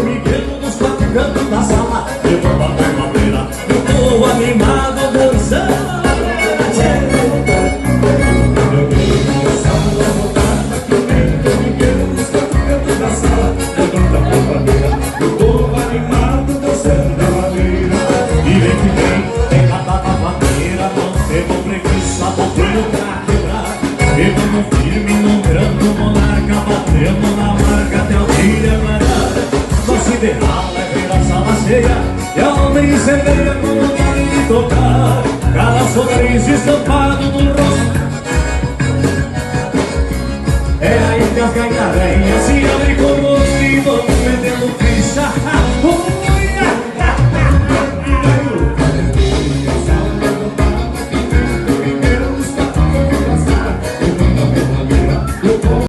Miguel nos quatro cantos da sala, levando a primavera, eu tô animado dançando. Eu vejo o samba voltar, Miguel nos quatro cantos da sala, levando a primavera, eu tô animado dançando a madeira. E vem que vem batata madeira, não temos preguiça, batendo pra quebrar. Pegando firme, nombrando monarca, batendo na marca até o dia clarear. Nosso ideal é ver a sala cheia e a onda incendeia com vontade de tocar. Cada sorriso estampado no rosto, é aí que as ganharenhas